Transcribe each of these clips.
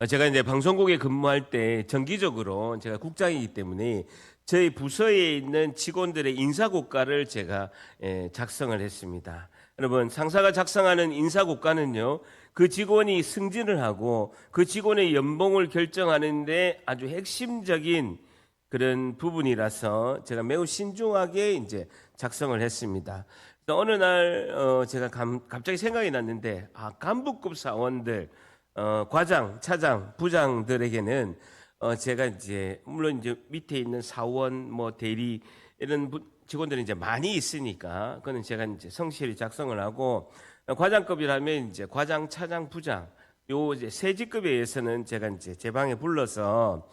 제가 이제 방송국에 근무할 때 정기적으로 제가 국장이기 때문에 저희 부서에 있는 직원들의 인사고과를 제가 작성을 했습니다. 여러분, 상사가 작성하는 인사고과는요, 그 직원이 승진을 하고 그 직원의 연봉을 결정하는데 아주 핵심적인 그런 부분이라서 제가 매우 신중하게 이제 작성을 했습니다. 어느 날 제가 갑자기 생각이 났는데, 간부급 사원들, 과장, 차장, 부장들에게는 제가 이제 물론 이제 밑에 있는 사원, 뭐 대리 이런 직원들이 이제 많이 있으니까 그거는 제가 이제 성실히 작성을 하고, 과장급이라면 이제 과장, 차장, 부장 요 이제 세 직급에 의해서는 제가 이제 제 방에 불러서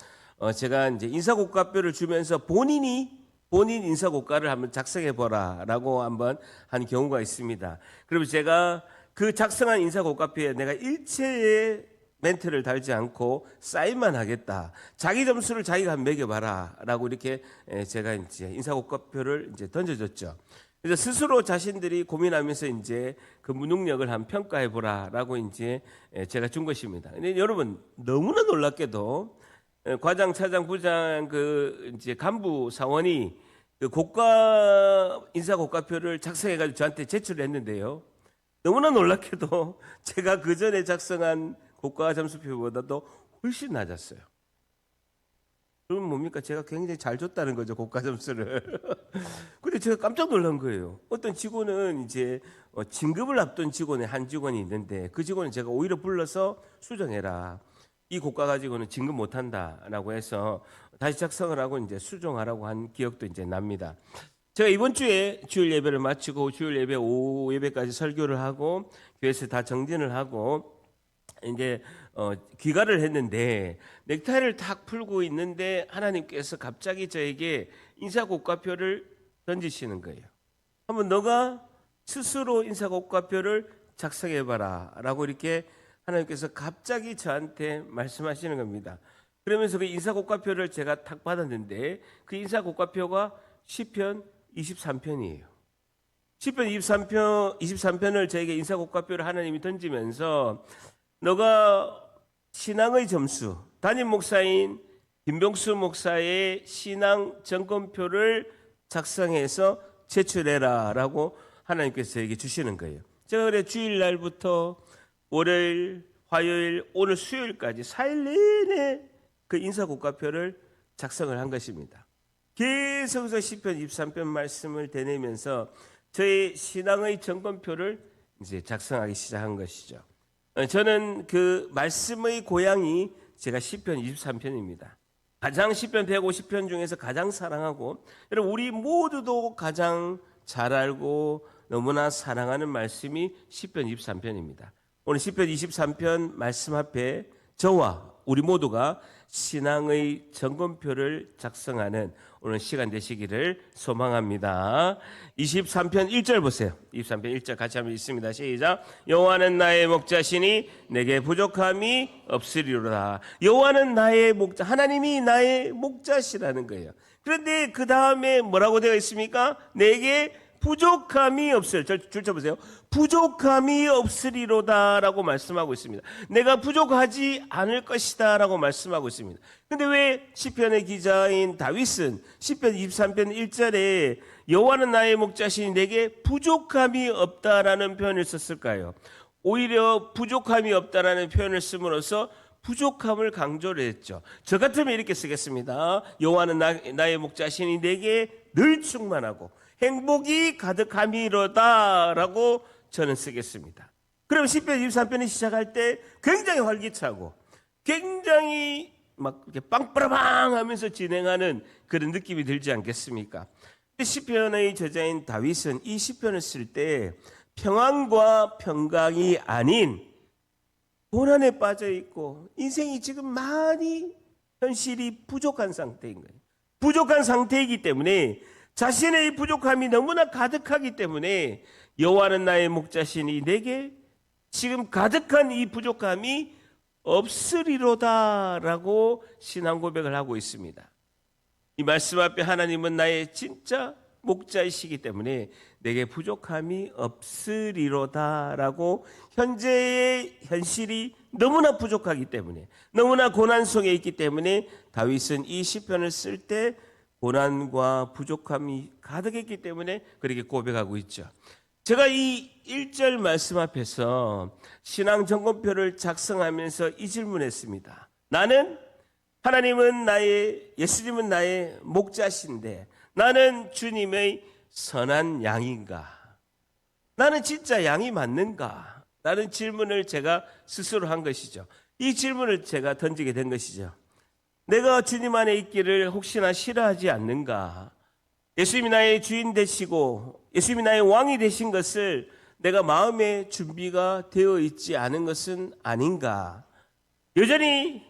제가 이제 인사고과표를 주면서 본인 인사고과를 한번 작성해 보라라고 한번 한 경우가 있습니다. 그리고 제가 그 작성한 인사고과표에 내가 일체의 멘트를 달지 않고 사인만 하겠다. 자기 점수를 자기가 한번 매겨봐라라고 이렇게 제가 이제 인사고과표를 이제 던져줬죠. 그래서 스스로 자신들이 고민하면서 이제 그 무능력을 한번 평가해 보라라고 이제 제가 준 것입니다. 근데 여러분, 너무나 놀랍게도 과장, 차장, 부장 그 이제 간부 사원이 그 인사고과표를 작성해가지고 저한테 제출을 했는데요. 너무나 놀랍게도 제가 그 전에 작성한 고과 점수표보다도 훨씬 낮았어요. 그러면 뭡니까? 제가 굉장히 잘 줬다는 거죠, 고과 점수를. 근데 제가 깜짝 놀란 거예요. 어떤 직원은 이제 진급을 앞둔 직원의 한 직원이 있는데 그 직원은 제가 오히려 불러서 수정해라. 이 고과 가지고는 진급 못한다라고 해서 다시 작성을 하고 이제 수정하라고 한 기억도 이제 납니다. 제가 이번 주에 주일 예배를 마치고 주일 예배 오후 예배까지 설교를 하고 교회에서 다 정진을 하고 이제 귀가를 했는데 넥타이를 탁 풀고 있는데 하나님께서 갑자기 저에게 인사고과표를 던지시는 거예요. 한번 너가 스스로 인사고과표를 작성해봐라 라고 이렇게 하나님께서 갑자기 저한테 말씀하시는 겁니다. 그러면서 그 인사고과표를 제가 탁 받았는데 그 인사고과표가 시편 23편이에요. 시편 23편을 저에게 인사고과표를 하나님이 던지면서 너가 신앙의 점수, 담임 목사인 김병수 목사의 신앙 점검표를 작성해서 제출해라 라고 하나님께서 저에게 주시는 거예요. 제가 그래 주일날부터 월요일, 화요일, 오늘 수요일까지 4일 내내 그 인사고과표를 작성을 한 것입니다. 계속해서 시편 23편 말씀을 되뇌면서 저의 신앙의 점검표를 이제 작성하기 시작한 것이죠. 저는 그 말씀의 고향이 제가 시편 23편입니다. 가장 시편 150편 중에서 가장 사랑하고, 여러분 우리 모두도 가장 잘 알고 너무나 사랑하는 말씀이 시편 23편입니다. 오늘 시편 23편 말씀 앞에 저와 우리 모두가 신앙의 점검표를 작성하는 오늘 시간 되시기를 소망합니다. 23편 1절 보세요. 23편 1절 같이 한번 읽습니다. 시작. 여호와는 나의 목자시니 내게 부족함이 없으리로다. 여호와는 나의 목자, 하나님이 나의 목자시라는 거예요. 그런데 그 다음에 뭐라고 되어 있습니까? 내게 부족함이 없을, 줄 쳐보세요. 부족함이 없으리로다 라고 말씀하고 있습니다. 내가 부족하지 않을 것이다 라고 말씀하고 있습니다. 근데 왜 시편의 기자인 다윗은 시편 23편 1절에 여호와는 나의 목자시니 내게 부족함이 없다라는 표현을 썼을까요? 오히려 부족함이 없다라는 표현을 씀으로써 부족함을 강조를 했죠. 저 같으면 이렇게 쓰겠습니다. 여호와는 나의 목자시니 내게 늘 충만하고 행복이 가득함이로다 라고 저는 쓰겠습니다. 그럼 시편 23편이 시작할 때 굉장히 활기차고 굉장히 막 이렇게 빵빠라빵 하면서 진행하는 그런 느낌이 들지 않겠습니까? 시편의 저자인 다윗은 이 시편을 쓸 때 평안과 평강이 아닌 고난에 빠져 있고 인생이 지금 많이 현실이 부족한 상태인 거예요. 부족한 상태이기 때문에 자신의 부족함이 너무나 가득하기 때문에 여호와는 나의 목자시니 내게 지금 가득한 이 부족함이 없으리로다라고 신앙 고백을 하고 있습니다. 이 말씀 앞에 하나님은 나의 진짜 목자이시기 때문에 내게 부족함이 없으리로다라고 현재의 현실이 너무나 부족하기 때문에 너무나 고난 속에 있기 때문에 다윗은 이 시편을 쓸 때 고난과 부족함이 가득했기 때문에 그렇게 고백하고 있죠. 제가 이 1절 말씀 앞에서 신앙 점검표를 작성하면서 이 질문했습니다. 나는 예수님은 나의 목자신데 나는 주님의 선한 양인가? 나는 진짜 양이 맞는가? 라는 질문을 제가 스스로 한 것이죠. 이 질문을 제가 던지게 된 것이죠. 내가 주님 안에 있기를 혹시나 싫어하지 않는가? 예수님이 나의 주인 되시고 예수님이 나의 왕이 되신 것을 내가 마음의 준비가 되어 있지 않은 것은 아닌가? 여전히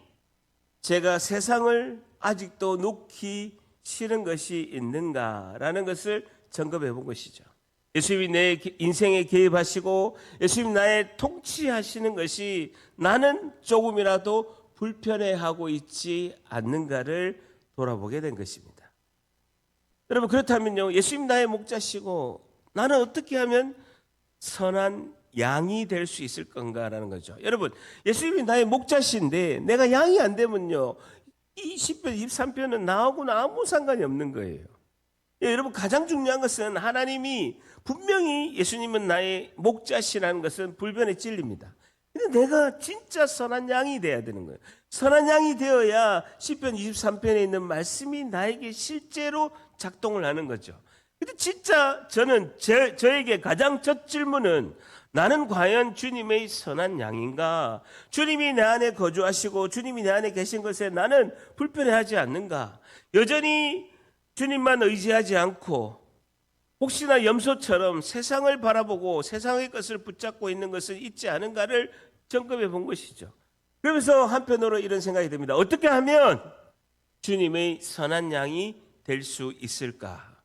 제가 세상을 아직도 놓기 싫은 것이 있는가라는 것을 점검해 본 것이죠. 예수님이 내 인생에 개입하시고 예수님이 나의 통치하시는 것이 나는 조금이라도 불편해하고 있지 않는가를 돌아보게 된 것입니다. 여러분, 그렇다면요, 예수님 나의 목자시고 나는 어떻게 하면 선한 양이 될 수 있을 건가라는 거죠. 여러분, 예수님이 나의 목자신데 내가 양이 안 되면요, 이 10편, 23편은 나하고는 아무 상관이 없는 거예요. 예, 여러분, 가장 중요한 것은 하나님이 분명히 예수님은 나의 목자시라는 것은 불변의 진리입니다. 근데 내가 진짜 선한 양이 돼야 되는 거예요. 선한 양이 되어야 10편 23편에 있는 말씀이 나에게 실제로 작동을 하는 거죠. 근데 진짜 저는 저에게 가장 첫 질문은 나는 과연 주님의 선한 양인가? 주님이 내 안에 거주하시고 주님이 내 안에 계신 것에 나는 불편해하지 않는가? 여전히 주님만 의지하지 않고 혹시나 염소처럼 세상을 바라보고 세상의 것을 붙잡고 있는 것을 잊지 않은가를 점검해 본 것이죠. 그러면서 한편으로 이런 생각이 듭니다. 어떻게 하면 주님의 선한 양이 될 수 있을까?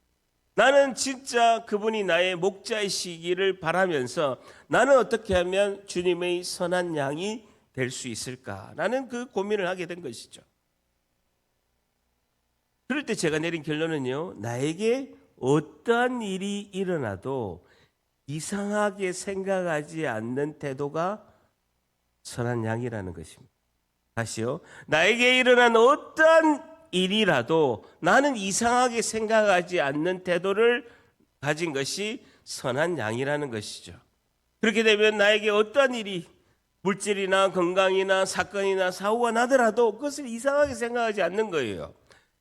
나는 진짜 그분이 나의 목자이시기를 바라면서 나는 어떻게 하면 주님의 선한 양이 될 수 있을까? 라는 그 고민을 하게 된 것이죠. 그럴 때 제가 내린 결론은요, 나에게 어떠한 일이 일어나도 이상하게 생각하지 않는 태도가 선한 양이라는 것입니다. 다시요. 나에게 일어난 어떠한 일이라도 나는 이상하게 생각하지 않는 태도를 가진 것이 선한 양이라는 것이죠. 그렇게 되면 나에게 어떠한 일이 물질이나 건강이나 사건이나 사고가 나더라도 그것을 이상하게 생각하지 않는 거예요.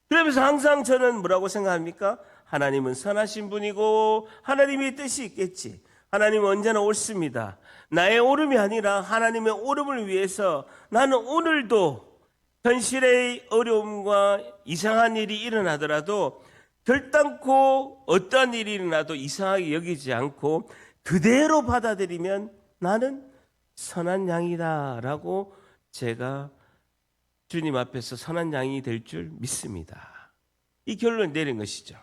그러면서 항상 저는 뭐라고 생각합니까? 하나님은 선하신 분이고 하나님의 뜻이 있겠지. 하나님은 언제나 옳습니다. 나의 옳음이 아니라 하나님의 옳음을 위해서 나는 오늘도 현실의 어려움과 이상한 일이 일어나더라도 결단코 어떠한 일이 일어나도 이상하게 여기지 않고 그대로 받아들이면 나는 선한 양이다라고 제가 주님 앞에서 선한 양이 될 줄 믿습니다. 이 결론을 내린 것이죠.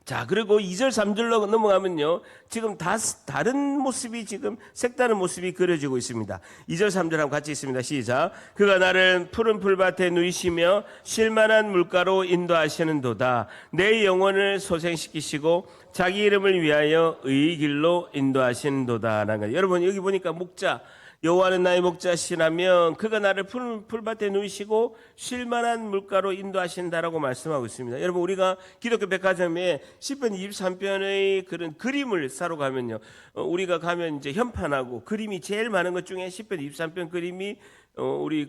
자, 그리고 2절, 3절로 넘어가면요, 지금 다른 모습이 지금 색다른 모습이 그려지고 있습니다. 2절, 3절 한번 같이 있습니다. 시작. 그가 나를 푸른 풀밭에 누이시며 쉴만한 물가로 인도하시는도다. 내 영혼을 소생시키시고 자기 이름을 위하여 의의 길로 인도하시는도다. 라는 거예요. 여러분, 여기 보니까 목자, 여호와는 나의 목자시라면 그가 나를 푸른 풀밭에 누이시고 쉴만한 물가로 인도하신다라고 말씀하고 있습니다. 여러분, 우리가 기독교 백화점에 10편 23편의 그런 그림을 사러 가면요, 우리가 가면 이제 현판하고 그림이 제일 많은 것 중에 10편 23편 그림이 우리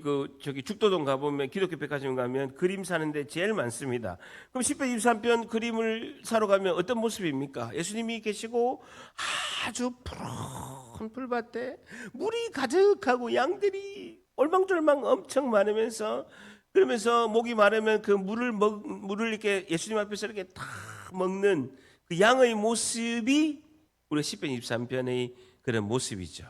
죽도동 가보면 기독교 백화점 가면 그림 사는데 제일 많습니다. 그럼 10편 23편 그림을 사러 가면 어떤 모습입니까? 예수님이 계시고 아주 푸른 풀밭에 물이 가득하고 양들이 얼망졸망 엄청 많으면서, 그러면서 목이 마르면 그 물을 이렇게 예수님 앞에서 이렇게 다 먹는 그 양의 모습이 우리 10편 23편의 그런 모습이죠.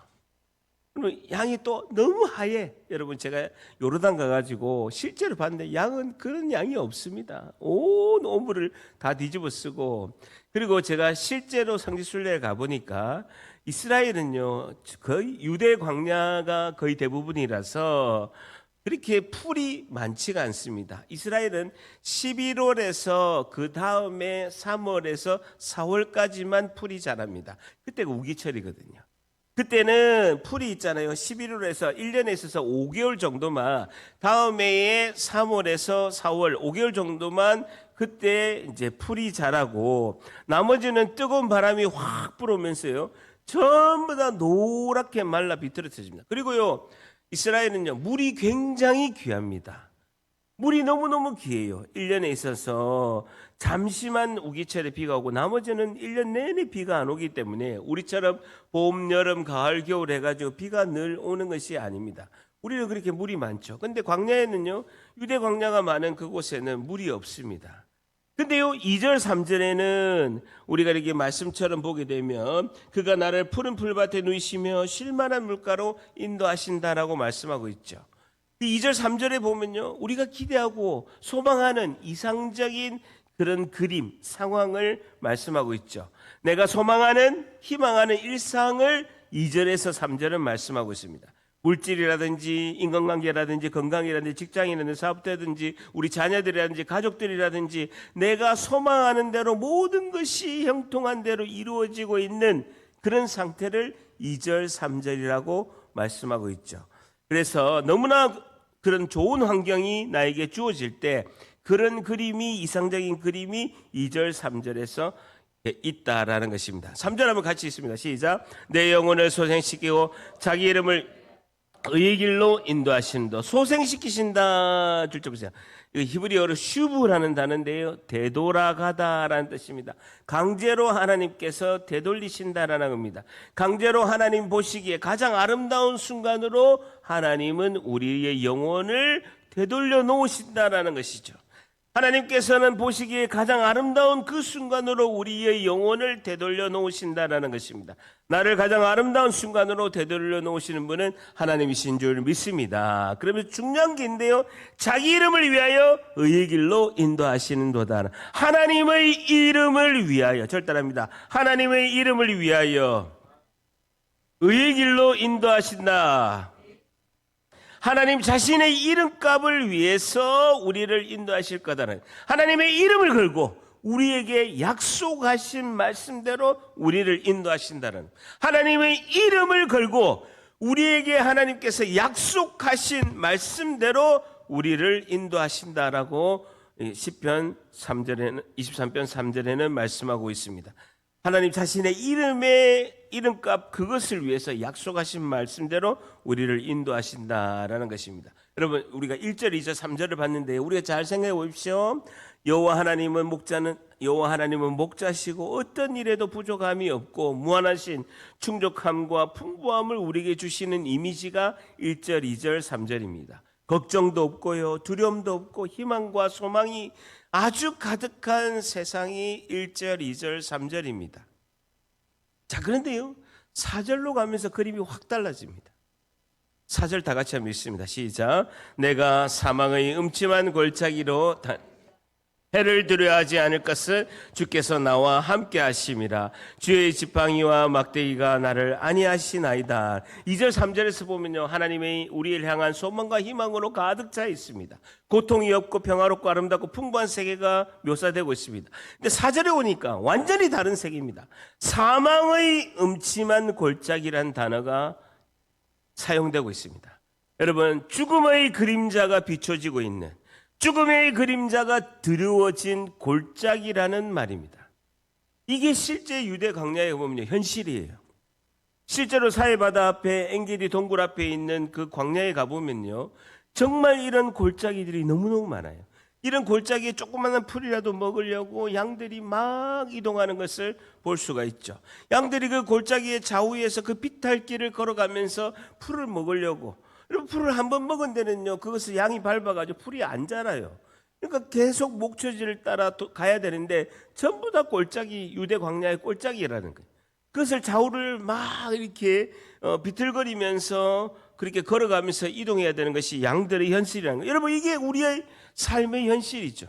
그러면 양이 또 너무 하얘. 여러분, 제가 요르단 가가지고 실제로 봤는데 양은 그런 양이 없습니다. 온 오물을 다 뒤집어 쓰고, 그리고 제가 실제로 성지순례를 가보니까 이스라엘은요, 거의 유대 광야가 거의 대부분이라서 그렇게 풀이 많지가 않습니다. 이스라엘은 11월에서 그 다음에 3월에서 4월까지만 풀이 자랍니다. 그때가 우기철이거든요. 그때는 풀이 있잖아요. 11월에서 1년에 있어서 5개월 정도만, 다음 해에 3월에서 4월 5개월 정도만 그때 이제 풀이 자라고, 나머지는 뜨거운 바람이 확 불어오면서요, 전부 다 노랗게 말라 비틀어집니다. 그리고요, 이스라엘은요, 물이 굉장히 귀합니다. 물이 너무너무 귀해요. 1년에 있어서 잠시만 우기철에 비가 오고 나머지는 1년 내내 비가 안 오기 때문에 우리처럼 봄, 여름, 가을, 겨울 해가지고 비가 늘 오는 것이 아닙니다. 우리는 그렇게 물이 많죠. 근데 광야에는요, 유대 광야가 많은 그곳에는 물이 없습니다. 근데요, 2절, 3절에는 우리가 이렇게 말씀처럼 보게 되면 그가 나를 푸른 풀밭에 누이시며 쉴만한 물가로 인도하신다라고 말씀하고 있죠. 2절, 3절에 보면요, 우리가 기대하고 소망하는 이상적인 그런 그림, 상황을 말씀하고 있죠. 내가 소망하는, 희망하는 일상을 2절에서 3절은 말씀하고 있습니다. 물질이라든지 인간관계라든지 건강이라든지 직장이라든지 사업자든지 우리 자녀들이라든지 가족들이라든지 내가 소망하는 대로 모든 것이 형통한 대로 이루어지고 있는 그런 상태를 2절, 3절이라고 말씀하고 있죠. 그래서 너무나 그런 좋은 환경이 나에게 주어질 때 그런 그림이, 이상적인 그림이 2절, 3절에서 있다라는 것입니다. 3절 한번 같이 있습니다. 시작. 내 영혼을 소생시키고 자기 이름을 의의 길로 인도하신다. 소생시키신다. 줄 줄 보세요. 히브리어로 슈브라는 단어인데요, 되돌아가다라는 뜻입니다. 강제로 하나님께서 되돌리신다라는 겁니다. 강제로 하나님 보시기에 가장 아름다운 순간으로 하나님은 우리의 영혼을 되돌려 놓으신다라는 것이죠. 하나님께서는 보시기에 가장 아름다운 그 순간으로 우리의 영혼을 되돌려 놓으신다라는 것입니다. 나를 가장 아름다운 순간으로 되돌려 놓으시는 분은 하나님이신 줄 믿습니다. 그러면 중요한 게 있는데요, 자기 이름을 위하여 의의 길로 인도하시는도다. 하나님의 이름을 위하여, 절단합니다. 하나님의 이름을 위하여 의의 길로 인도하신다. 하나님 자신의 이름값을 위해서 우리를 인도하실 거다는, 하나님의 이름을 걸고 우리에게 약속하신 말씀대로 우리를 인도하신다는, 하나님의 이름을 걸고 우리에게 하나님께서 약속하신 말씀대로 우리를 인도하신다라고 시편 3절에는, 23편 3절에는 말씀하고 있습니다. 하나님 자신의 이름값 그것을 위해서 약속하신 말씀대로 우리를 인도하신다라는 것입니다. 여러분, 우리가 1절, 2절, 3절을 봤는데 우리가 잘 생각해 보십시오. 여호와 하나님은 목자시고 어떤 일에도 부족함이 없고 무한하신 충족함과 풍부함을 우리에게 주시는 이미지가 1절, 2절, 3절입니다. 걱정도 없고요, 두려움도 없고 희망과 소망이 아주 가득한 세상이 1절, 2절, 3절입니다. 자, 그런데요, 4절로 가면서 그림이 확 달라집니다. 4절 다 같이 한번 읽습니다. 시작. 내가 사망의 음침한 골짜기로 해를 두려워하지 않을 것을 주께서 나와 함께 하심이라. 주의 지팡이와 막대기가 나를 안위하시나이다. 2절 3절에서 보면요, 하나님의 우리를 향한 소망과 희망으로 가득 차 있습니다. 고통이 없고 평화롭고 아름답고 풍부한 세계가 묘사되고 있습니다. 근데 4절에 오니까 완전히 다른 세계입니다. 사망의 음침한 골짜기란 단어가 사용되고 있습니다. 여러분, 죽음의 그림자가 비춰지고 있는, 죽음의 그림자가 드리워진 골짜기라는 말입니다. 이게 실제 유대 광야에 보면 현실이에요. 실제로 사해바다 앞에, 엔게디 동굴 앞에 있는 그 광야에 가보면요, 정말 이런 골짜기들이 너무너무 많아요. 이런 골짜기에 조그마한 풀이라도 먹으려고 양들이 막 이동하는 것을 볼 수가 있죠. 양들이 그 골짜기의 좌우에서 그 비탈길을 걸어가면서 풀을 먹으려고, 풀을 한번 먹은 데는요, 그것을 양이 밟아가지고 풀이 안 자라요. 그러니까 계속 목초지를 따라 가야 되는데 전부 다 골짜기, 유대 광야의 골짜기라는 거예요. 그것을 좌우를 막 이렇게 비틀거리면서 그렇게 걸어가면서 이동해야 되는 것이 양들의 현실이라는 거예요. 여러분, 이게 우리의 삶의 현실이죠.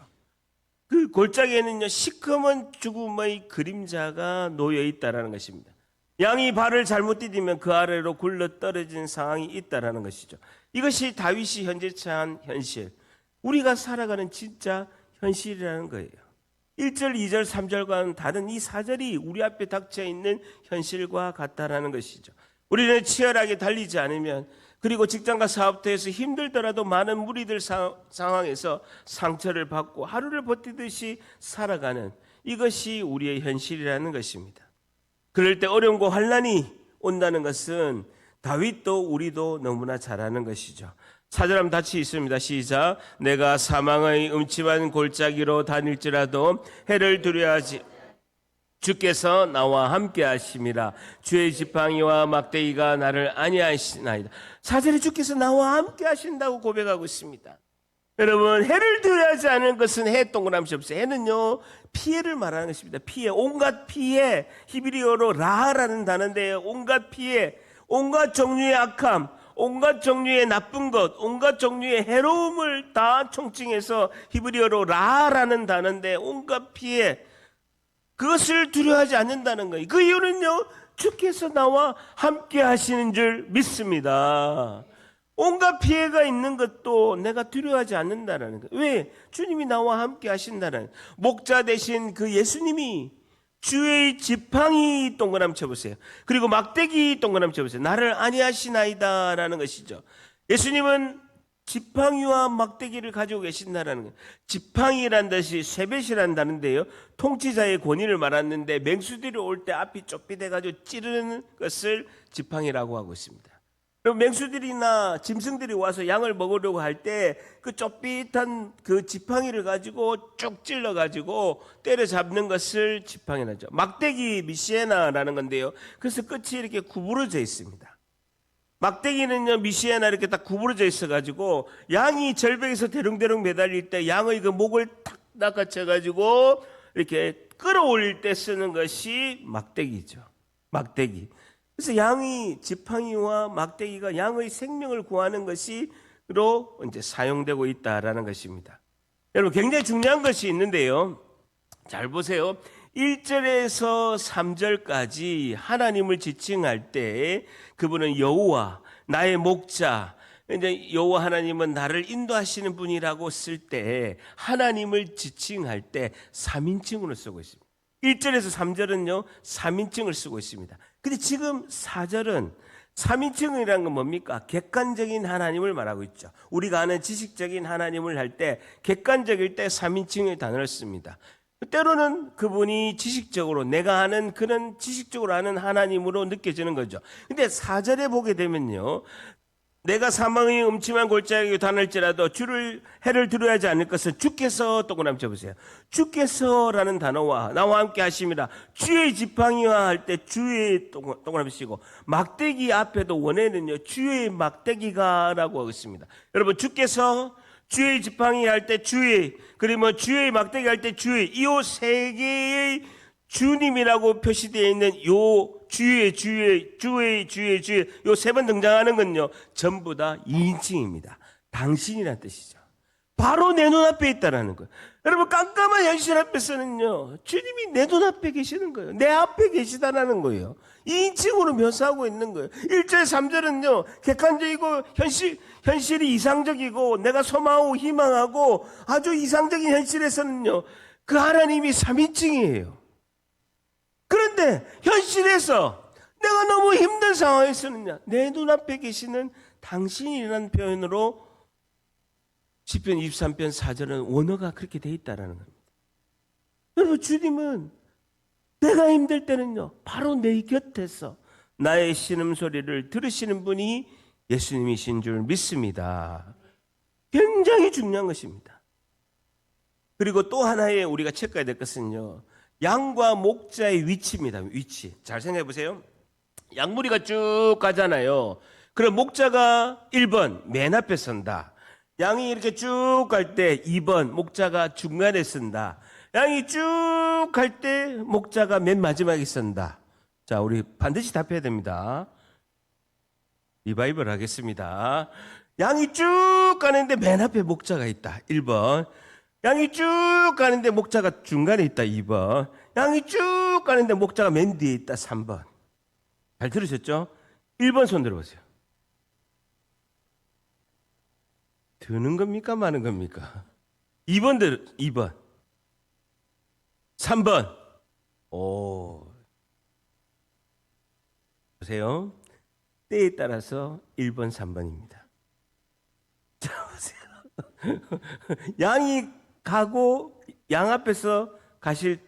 그 골짜기에는요, 시커먼 죽음의 그림자가 놓여 있다라는 것입니다. 양이 발을 잘못 디디면 그 아래로 굴러 떨어진 상황이 있다라는 것이죠. 이것이 다윗이 현재 처한 현실, 우리가 살아가는 진짜 현실이라는 거예요. 1절, 2절, 3절과는 다른 이 4절이 우리 앞에 닥쳐 있는 현실과 같다라는 것이죠. 우리는 치열하게 달리지 않으면, 그리고 직장과 사업터에서 힘들더라도 많은 무리들 상황에서 상처를 받고 하루를 버티듯이 살아가는, 이것이 우리의 현실이라는 것입니다. 그럴 때 어려움과 환난이 온다는 것은 다윗도 우리도 너무나 잘 아는 것이죠. 4절 한번 같이 있습니다. 시작. 내가 사망의 음침한 골짜기로 다닐지라도 해를 두려워하지 주께서 나와 함께 하심이라. 주의 지팡이와 막대기가 나를 안위하시나이다. 4절에 주께서 나와 함께 하신다고 고백하고 있습니다. 여러분, 해를 두려워하지 않은 것은 해 동그라미 없어요. 해는요, 피해를 말하는 것입니다. 피해, 온갖 피해, 히브리어로 라하라는 단어인데요. 온갖 피해, 온갖 종류의 악함, 온갖 종류의 나쁜 것, 온갖 종류의 해로움을 다 총칭해서 히브리어로 라하라는 단어인데, 온갖 피해, 그것을 두려워하지 않는다는 거예요. 그 이유는요, 주께서 나와 함께 하시는 줄 믿습니다. 온갖 피해가 있는 것도 내가 두려워하지 않는다는 거예요. 왜? 주님이 나와 함께 하신다는, 목자 되신 그 예수님이 주의 지팡이 동그라미 쳐보세요. 그리고 막대기 동그라미 쳐보세요. 나를 안위하시나이다 라는 것이죠. 예수님은 지팡이와 막대기를 가지고 계신다는 거예요. 지팡이란 뜻이 쇠벳이라는 단어인데요, 통치자의 권위를 말하는데 맹수들이 올 때 앞이 좁빗해가지고 찌르는 것을 지팡이라고 하고 있습니다. 맹수들이나 짐승들이 와서 양을 먹으려고 할 때 그 좁빗한 그 지팡이를 가지고 쭉 찔러 가지고 때려잡는 것을 지팡이라죠. 막대기 미시에나라는 건데요, 그래서 끝이 이렇게 구부러져 있습니다. 막대기는요, 미시에나 이렇게 딱 구부러져 있어 가지고 양이 절벽에서 대릉대릉 매달릴 때 양의 그 목을 탁 낚아채 가지고 이렇게 끌어올릴 때 쓰는 것이 막대기죠. 막대기. 그래서 양이, 지팡이와 막대기가 양의 생명을 구하는 것이로 이제 사용되고 있다라는 것입니다. 여러분, 굉장히 중요한 것이 있는데요, 잘 보세요. 1절에서 3절까지 하나님을 지칭할 때 그분은 여호와, 나의 목자, 이제 여호와 하나님은 나를 인도하시는 분이라고 쓸 때, 하나님을 지칭할 때 3인칭으로 쓰고 있습니다. 1절에서 3절은요 3인칭을 쓰고 있습니다. 근데 지금 4절은 3인칭이라는 건 뭡니까? 객관적인 하나님을 말하고 있죠. 우리가 아는 지식적인 하나님을 할 때, 객관적일 때 3인칭의 단어를 씁니다. 때로는 그분이 지식적으로, 내가 아는 그런 지식적으로 아는 하나님으로 느껴지는 거죠. 근데 4절에 보게 되면요, 내가 사망의 음침한 골짜기에 다닐지라도 해를 두려워하지 않을 것은 주께서, 동그라미 쳐보세요. 주께서라는 단어와 나와 함께 하심이라. 주의 지팡이와 할 때 주의 동그라미 치고, 막대기 앞에도 원에는요 주의 막대기가라고 하고 있습니다. 여러분, 주께서, 주의 지팡이 할 때 주의, 그리고 주의 막대기 할 때 주의, 이 세 개의 주님이라고 표시되어 있는 요 주의 요 세 번 등장하는 건요 전부 다 2인칭입니다. 당신이라는 뜻이죠. 바로 내 눈앞에 있다라는 거예요. 여러분, 깜깜한 현실 앞에서는요 주님이 내 눈앞에 계시는 거예요. 내 앞에 계시다라는 거예요. 2인칭으로 묘사하고 있는 거예요. 1절 3절은요 객관적이고 현실이 이상적이고 내가 소망하고 희망하고 아주 이상적인 현실에서는요 그 하나님이 3인칭이에요. 그런데 현실에서 내가 너무 힘든 상황에서는요 내 눈앞에 계시는 당신이라는 표현으로 시편 23편 4절은 원어가 그렇게 돼 있다라는 겁니다. 여러분, 주님은 내가 힘들 때는요 바로 내 곁에서 나의 신음소리를 들으시는 분이 예수님이신 줄 믿습니다. 굉장히 중요한 것입니다. 그리고 또 하나의 우리가 체크해야 될 것은요 양과 목자의 위치입니다. 위치. 잘 생각해 보세요. 양무리가 쭉 가잖아요. 그럼 목자가 1번 맨 앞에 선다. 양이 이렇게 쭉 갈 때 2번 목자가 중간에 선다. 양이 쭉 갈 때 목자가 맨 마지막에 선다. 자, 우리 반드시 답해야 됩니다. 리바이벌 하겠습니다. 양이 쭉 가는데 맨 앞에 목자가 있다. 1번. 양이 쭉 가는데 목자가 중간에 있다. 2번. 양이 쭉 가는데 목자가 맨 뒤에 있다. 3번. 잘 들으셨죠? 1번 손 들어보세요. 드는 겁니까? 마는 겁니까? 2번. 3번. 오. 보세요. 때에 따라서 1번, 3번입니다. 자, 보세요. 양이 가고, 양 앞에서 가실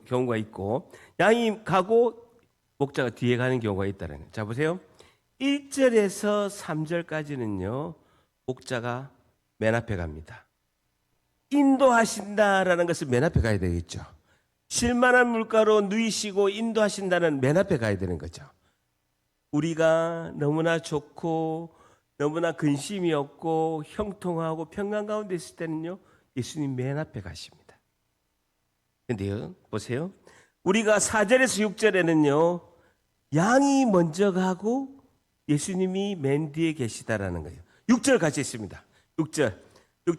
경우가 있고, 양이 가고, 목자가 뒤에 가는 경우가 있다는 거예요. 자, 보세요. 1절에서 3절까지는요, 목자가 맨 앞에 갑니다. 인도하신다라는 것은 맨 앞에 가야 되겠죠. 쉴만한 물가로 누이시고 인도하신다는 맨 앞에 가야 되는 거죠. 우리가 너무나 좋고 너무나 근심이 없고 형통하고 평강 가운데 있을 때는요, 예수님 맨 앞에 가십니다. 근데요, 보세요. 우리가 4절에서 6절에는요, 양이 먼저 가고 예수님이 맨 뒤에 계시다라는 거예요. 6절 같이 있습니다. 6절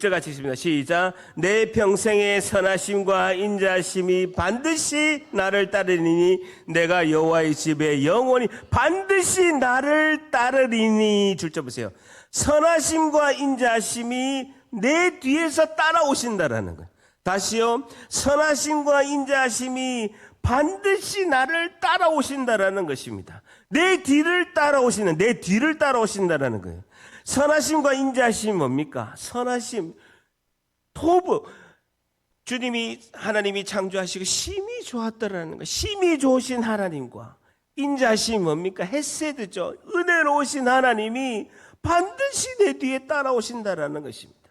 같이 있습니다. 시작. 내 평생의 선하심과 인자심이 반드시 나를 따르리니 내가 여호와의 집에 영원히 반드시 나를 따르리니. 줄자 보세요. 선하심과 인자심이 내 뒤에서 따라오신다라는 거예요. 다시요. 선하심과 인자심이 반드시 나를 따라오신다라는 것입니다. 내 뒤를 따라오신다라는 거예요. 선하심과 인자심이 뭡니까? 선하심, 토브. 주님이, 하나님이 창조하시고 심히 좋았더라는 거. 심히 좋으신 하나님과 인자심이 뭡니까? 헤세드죠. 은혜로우신 하나님이 반드시 내 뒤에 따라오신다라는 것입니다.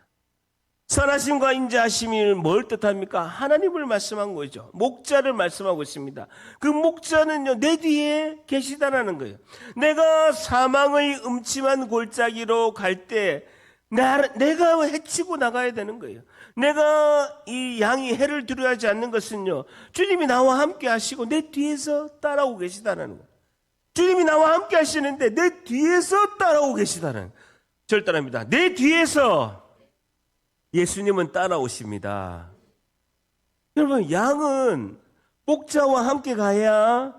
선하심과 인자심이 뭘 뜻합니까? 하나님을 말씀한 거죠. 목자를 말씀하고 있습니다. 그 목자는요, 내 뒤에 계시다라는 거예요. 내가 사망의 음침한 골짜기로 갈 때 내가 해치고 나가야 되는 거예요. 내가 이 양이 해를 두려워하지 않는 것은요, 주님이 나와 함께 하시고 내 뒤에서 따라오고 계시다라는 거예요. 주님이 나와 함께 하시는데 내 뒤에서 따라오고 계시다라는 거예요. 절단합니다. 내 뒤에서 예수님은 따라오십니다. 여러분, 양은 목자와 함께 가야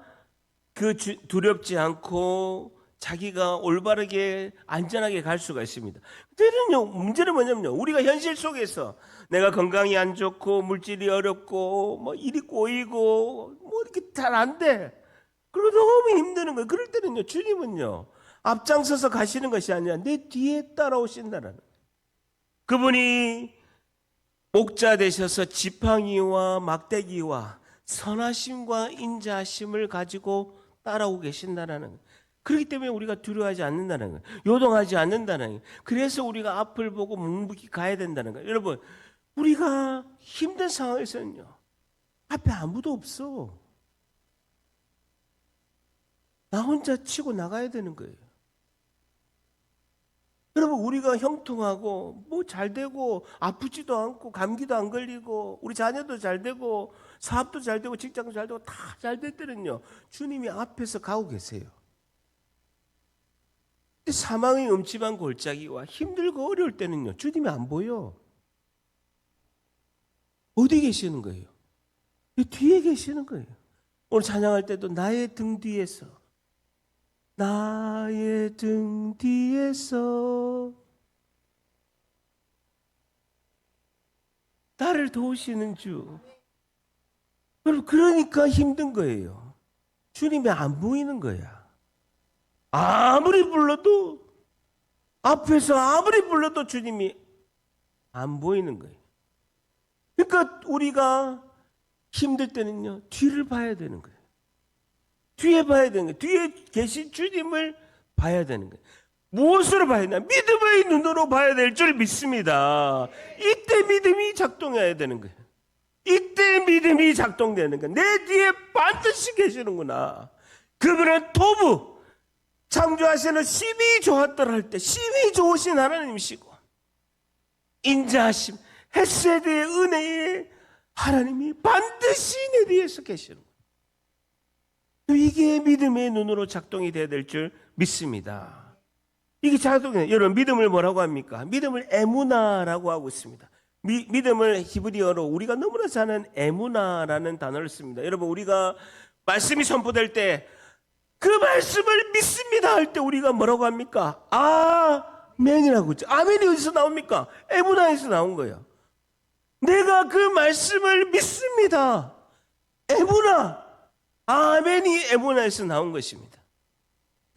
두렵지 않고 자기가 올바르게 안전하게 갈 수가 있습니다. 때는요, 문제는 뭐냐면요, 우리가 현실 속에서 내가 건강이 안 좋고 물질이 어렵고 뭐 일이 꼬이고 뭐 이렇게 잘 안 돼. 그리고 너무 힘드는 거예요. 그럴 때는요, 주님은요, 앞장서서 가시는 것이 아니라 내 뒤에 따라오신다는 거예요. 그분이 목자 되셔서 지팡이와 막대기와 선하심과 인자심을 가지고 따라오고 계신다는 거예요. 그렇기 때문에 우리가 두려워하지 않는다는 거예요. 요동하지 않는다는 거예요. 그래서 우리가 앞을 보고 묵묵히 가야 된다는 거예요. 여러분, 우리가 힘든 상황에서는요, 앞에 아무도 없어. 나 혼자 치고 나가야 되는 거예요. 여러분, 우리가 형통하고 뭐 잘 되고 아프지도 않고 감기도 안 걸리고 우리 자녀도 잘 되고 사업도 잘 되고 직장도 잘 되고 다 잘 될 때는요, 주님이 앞에서 가고 계세요. 근데 사망의 음침한 골짜기와 힘들고 어려울 때는요, 주님이 안 보여. 어디 계시는 거예요? 뒤에 계시는 거예요. 오늘 찬양할 때도 나의 등 뒤에서, 나의 등 뒤에서 나를 도우시는 주. 여러분, 그러니까 힘든 거예요. 주님이 안 보이는 거야. 아무리 불러도, 앞에서 아무리 불러도 주님이 안 보이는 거예요. 그러니까 우리가 힘들 때는요, 뒤를 봐야 되는 거예요. 뒤에 봐야 되는 거예요. 뒤에 계신 주님을 봐야 되는 거예요. 무엇으로 봐야 되나? 믿음의 눈으로 봐야 될 줄 믿습니다. 이때 믿음이 작동해야 되는 거예요. 이때 믿음이 작동되는 거예요. 내 뒤에 반드시 계시는구나. 그분은 토부, 창조하시는 심히 좋았더라 할 때 심히 좋으신 하나님이시고, 인자하심, 헤세드의 은혜의 하나님이 반드시 내 뒤에서 계시는 거예요. 이게 믿음의 눈으로 작동이 돼야 될 줄 믿습니다. 이게 작동해요. 여러분, 믿음을 뭐라고 합니까? 믿음을 에무나라고 하고 있습니다. 믿음을 히브리어로 우리가 너무나 잘 아는 에무나라는 단어를 씁니다. 여러분, 우리가 말씀이 선포될 때 그 말씀을 믿습니다 할 때 우리가 뭐라고 합니까? 아멘이라고 했죠. 아멘이 어디서 나옵니까? 에브나에서 나온 거예요. 내가 그 말씀을 믿습니다. 에브나, 아멘이 에브나에서 나온 것입니다.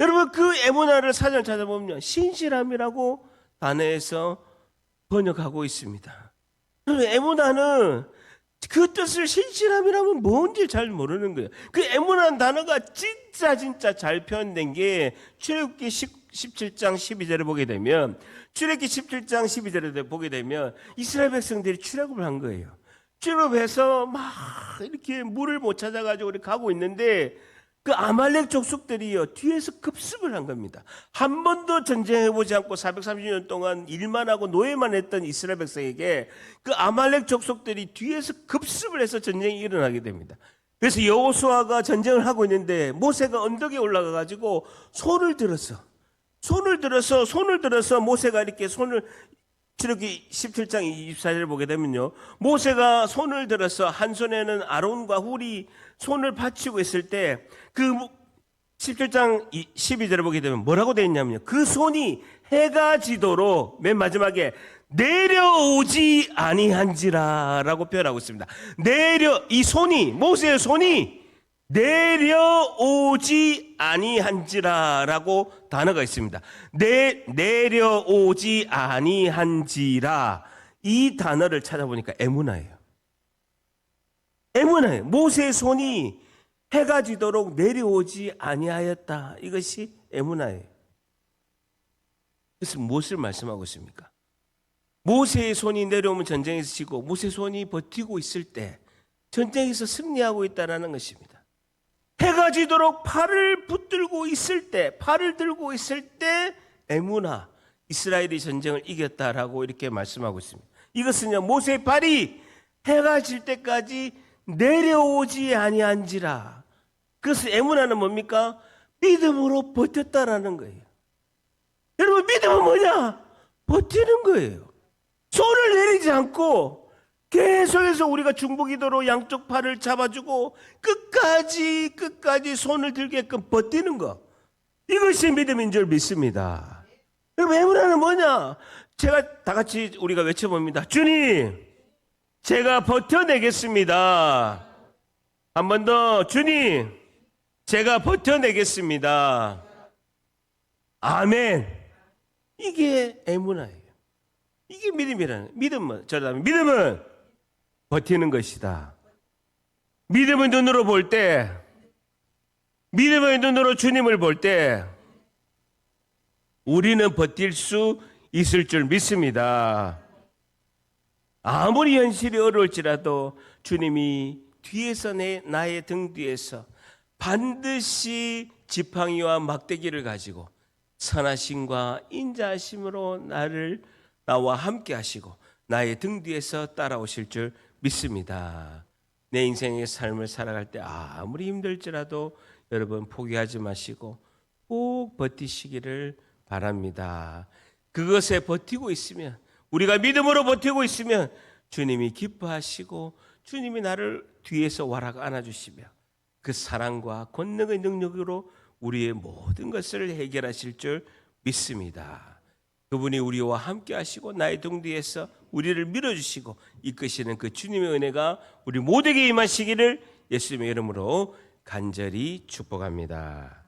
여러분, 그 에브나를 사전을 찾아보면 신실함이라고 단어에서 번역하고 있습니다. 에브나는 그 뜻을 신실함이라면 뭔지 잘 모르는 거예요. 그 에무라는 단어가 진짜 잘 표현된 게 출애굽기 17장 12절에 보게 되면, 출애굽기 17장 12절에 보게 되면 이스라엘 백성들이 출애굽을 한 거예요. 출애굽해서 막 이렇게 물을 못 찾아가지고 이렇게 가고 있는데 그 아말렉 족속들이요 뒤에서 급습을 한 겁니다. 한 번도 전쟁해보지 않고 430년 동안 일만 하고 노예만 했던 이스라엘 백성에게 그 아말렉 족속들이 뒤에서 급습을 해서 전쟁이 일어나게 됩니다. 그래서 여호수아가 전쟁을 하고 있는데 모세가 언덕에 올라가가지고 손을 들어서 모세가 이렇게 손을, 출애굽기 17장 24절을 보게 되면요, 모세가 손을 들어서 한 손에는 아론과 훌이 손을 받치고 있을 때 그 17장 12절을 보게 되면 뭐라고 되어 있냐면요, 그 손이 해가 지도록 맨 마지막에 내려오지 아니한지라 라고 표현하고 있습니다. 이 손이, 모세의 손이 내려오지 아니한지라 라고 단어가 있습니다. 내려오지 아니한지라, 이 단어를 찾아보니까 에무나예요. 모세의 손이 해가 지도록 내려오지 아니하였다. 이것이 에무나예요. 그래서 무엇을 말씀하고 있습니까? 모세의 손이 내려오면 전쟁에서 지고 모세의 손이 버티고 있을 때 전쟁에서 승리하고 있다는 것입니다. 해가 지도록 팔을 들고 있을 때 에무나, 이스라엘이 전쟁을 이겼다라고 이렇게 말씀하고 있습니다. 이것은요, 모세의 발이 해가 질 때까지 내려오지 아니한지라. 그래서 에무나는 뭡니까? 믿음으로 버텼다라는 거예요. 여러분, 믿음은 뭐냐? 버티는 거예요. 손을 내리지 않고 계속해서 우리가 중보기도로 양쪽 팔을 잡아주고 끝까지 손을 들게끔 버티는 거, 이것이 믿음인 줄 믿습니다. 여러분, 에무나는 뭐냐? 제가 다 같이 우리가 외쳐봅니다. 주님, 제가 버텨내겠습니다. 한 번 더. 주님, 제가 버텨내겠습니다. 아멘. 이게 에무나예요. 이게 믿음이라는. 믿음은 버티는 것이다. 믿음의 눈으로 볼 때, 믿음의 눈으로 주님을 볼 때 우리는 버틸 수 있을 줄 믿습니다. 아무리 현실이 어려울지라도 주님이 뒤에서 나의 등 뒤에서 반드시 지팡이와 막대기를 가지고 선하심과 인자하심으로 나와 함께 하시고 나의 등 뒤에서 따라오실 줄 믿습니다. 내 인생의 삶을 살아갈 때 아무리 힘들지라도 여러분 포기하지 마시고 꼭 버티시기를 바랍니다. 그것에 버티고 있으면, 우리가 믿음으로 버티고 있으면 주님이 기뻐하시고 주님이 나를 뒤에서 와락 안아주시며 그 사랑과 권능의 능력으로 우리의 모든 것을 해결하실 줄 믿습니다. 그분이 우리와 함께 하시고 나의 등 뒤에서 우리를 밀어주시고 이끄시는 그 주님의 은혜가 우리 모두에게 임하시기를 예수님의 이름으로 간절히 축복합니다.